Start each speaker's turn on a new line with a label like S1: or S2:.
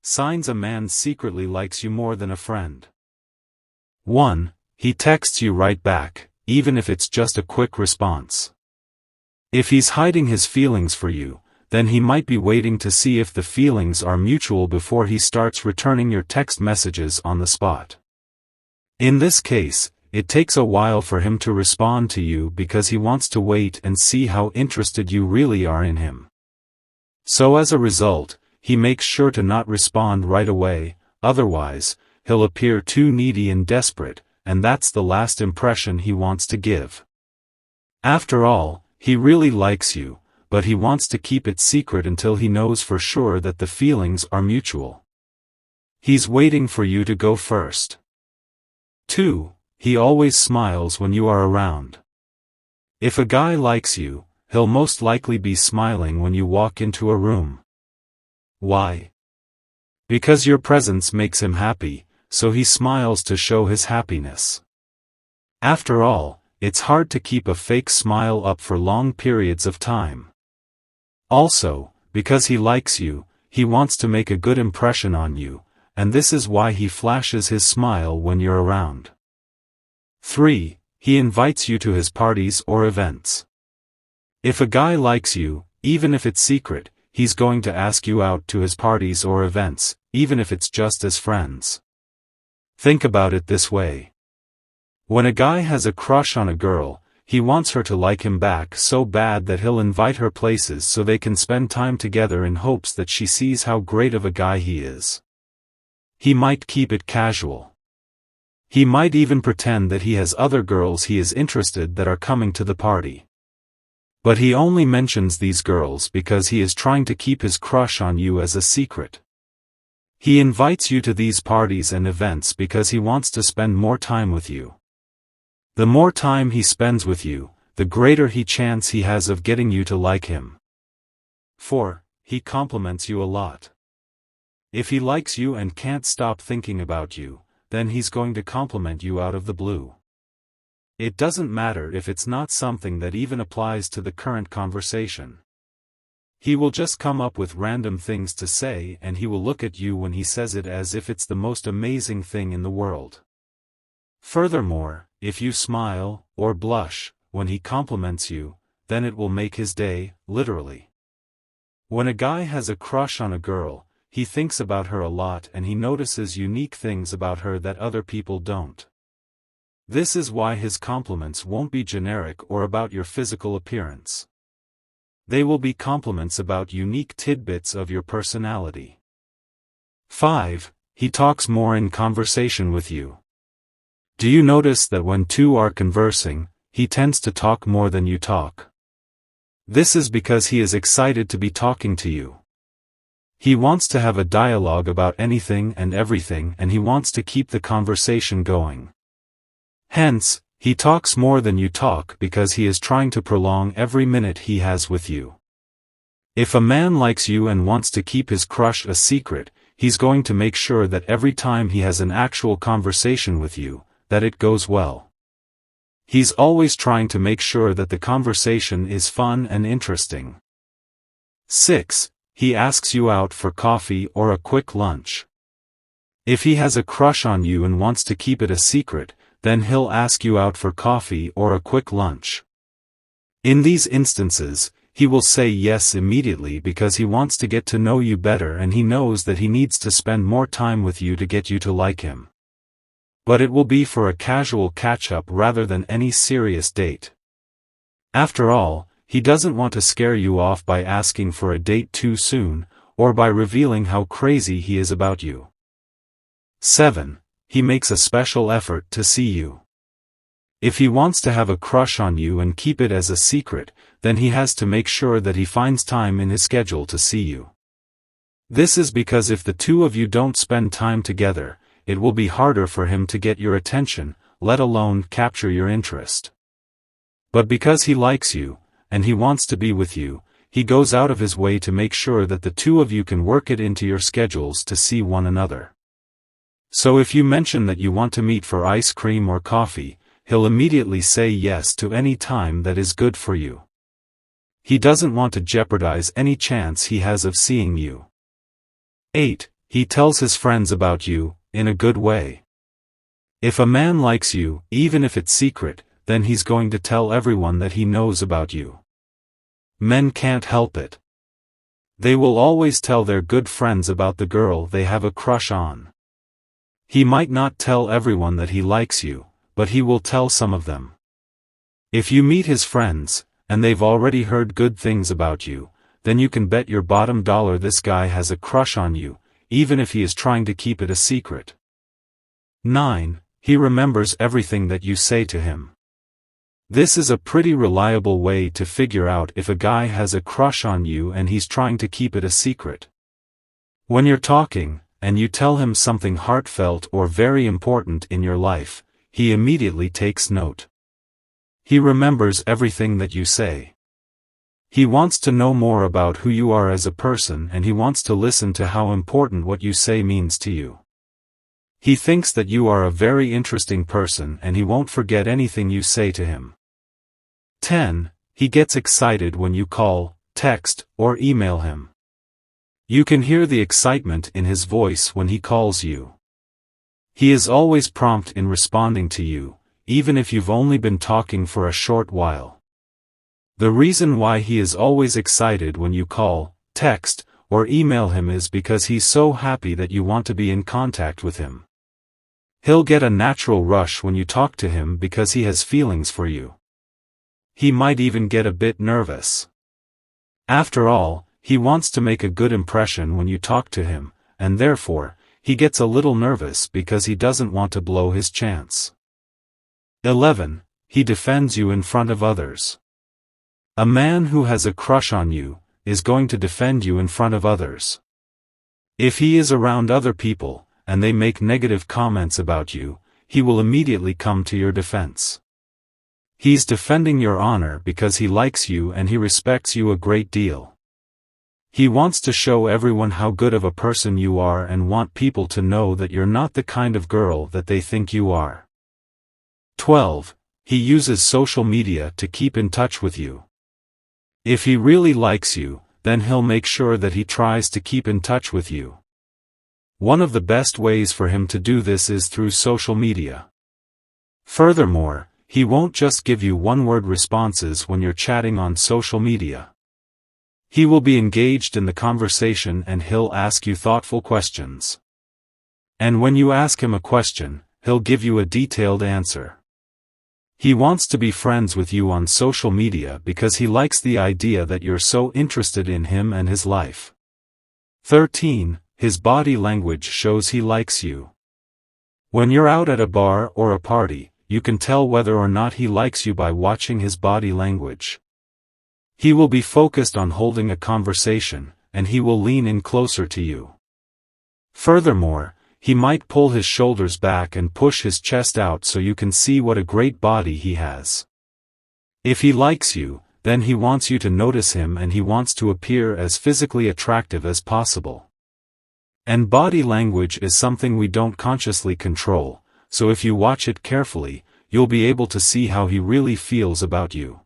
S1: Signs a man secretly likes you more than a friend. 1. He texts you right back, even if it's just a quick response. If he's hiding his feelings for you, then he might be waiting to see if the feelings are mutual before he starts returning your text messages on the spot. In this case, it takes a while for him to respond to you because he wants to wait and see how interested you really are in him. So as a result, he makes sure to not respond right away, otherwise, he'll appear too needy and desperate, and that's the last impression he wants to give. After all, he really likes you, but he wants to keep it secret until he knows for sure that the feelings are mutual. He's waiting for you to go first. 2. He always smiles when you are around. If a guy likes you, he'll most likely be smiling when you walk into a room. Why? Because your presence makes him happy, so he smiles to show his happiness. After all, it's hard to keep a fake smile up for long periods of time. Also, because he likes you, he wants to make a good impression on you, and this is why he flashes his smile when you're around. 3. He invites you to his parties or events. If a guy likes you, even if it's secret, he's going to ask you out to his parties or events, even if it's just as friends. Think about it this way. When a guy has a crush on a girl, he wants her to like him back so bad that he'll invite her places so they can spend time together in hopes that she sees how great of a guy he is. He might keep it casual. He might even pretend that he has other girls he is interested that are coming to the party. But he only mentions these girls because he is trying to keep his crush on you as a secret. He invites you to these parties and events because he wants to spend more time with you. The more time he spends with you, the greater chance he has of getting you to like him. 4. He compliments you a lot. If he likes you and can't stop thinking about you, then he's going to compliment you out of the blue. It doesn't matter if it's not something that even applies to the current conversation. He will just come up with random things to say and he will look at you when he says it as if it's the most amazing thing in the world. Furthermore, if you smile, or blush, when he compliments you, then it will make his day, literally. When a guy has a crush on a girl, he thinks about her a lot and he notices unique things about her that other people don't. This is why his compliments won't be generic or about your physical appearance. They will be compliments about unique tidbits of your personality. 5. He talks more in conversation with you. Do you notice that when two are conversing, he tends to talk more than you talk? This is because he is excited to be talking to you. He wants to have a dialogue about anything and everything and he wants to keep the conversation going. Hence, he talks more than you talk because he is trying to prolong every minute he has with you. If a man likes you and wants to keep his crush a secret, he's going to make sure that every time he has an actual conversation with you, that it goes well. He's always trying to make sure that the conversation is fun and interesting. 6. He asks you out for coffee or a quick lunch. If he has a crush on you and wants to keep it a secret, then he'll ask you out for coffee or a quick lunch. In these instances, he will say yes immediately because he wants to get to know you better and he knows that he needs to spend more time with you to get you to like him. But it will be for a casual catch-up rather than any serious date. After all, he doesn't want to scare you off by asking for a date too soon, or by revealing how crazy he is about you. 7. He makes a special effort to see you. If he wants to have a crush on you and keep it as a secret, then he has to make sure that he finds time in his schedule to see you. This is because if the two of you don't spend time together, it will be harder for him to get your attention, let alone capture your interest. But because he likes you, and he wants to be with you, he goes out of his way to make sure that the two of you can work it into your schedules to see one another. So if you mention that you want to meet for ice cream or coffee, he'll immediately say yes to any time that is good for you. He doesn't want to jeopardize any chance he has of seeing you. 8. he tells his friends about you, in a good way. If a man likes you, even if it's secret, then he's going to tell everyone that he knows about you. Men can't help it. They will always tell their good friends about the girl they have a crush on. He might not tell everyone that he likes you, but he will tell some of them. If you meet his friends, and they've already heard good things about you, then you can bet your bottom dollar this guy has a crush on you, even if he is trying to keep it a secret. 9. He remembers everything that you say to him. This is a pretty reliable way to figure out if a guy has a crush on you and he's trying to keep it a secret. When you're talking, and you tell him something heartfelt or very important in your life, he immediately takes note. He remembers everything that you say. He wants to know more about who you are as a person, and he wants to listen to how important what you say means to you. He thinks that you are a very interesting person and he won't forget anything you say to him. 10. He gets excited when you call, text, or email him. You can hear the excitement in his voice when he calls you. He is always prompt in responding to you, even if you've only been talking for a short while. The reason why he is always excited when you call, text, or email him is because he's so happy that you want to be in contact with him. He'll get a natural rush when you talk to him because he has feelings for you. He might even get a bit nervous. After all, he wants to make a good impression when you talk to him, and therefore, he gets a little nervous because he doesn't want to blow his chance. 11. He defends you in front of others. A man who has a crush on you is going to defend you in front of others. If he is around other people, and they make negative comments about you, he will immediately come to your defense. He's defending your honor because he likes you and he respects you a great deal. He wants to show everyone how good of a person you are and want people to know that you're not the kind of girl that they think you are. 12. He uses social media to keep in touch with you. If he really likes you, then he'll make sure that he tries to keep in touch with you. One of the best ways for him to do this is through social media. Furthermore, he won't just give you one-word responses when you're chatting on social media. He will be engaged in the conversation and he'll ask you thoughtful questions. And when you ask him a question, he'll give you a detailed answer. He wants to be friends with you on social media because he likes the idea that you're so interested in him and his life. 13. His body language shows he likes you. When you're out at a bar or a party, you can tell whether or not he likes you by watching his body language. He will be focused on holding a conversation, and he will lean in closer to you. Furthermore, he might pull his shoulders back and push his chest out so you can see what a great body he has. If he likes you, then he wants you to notice him and he wants to appear as physically attractive as possible. And body language is something we don't consciously control, so if you watch it carefully, you'll be able to see how he really feels about you.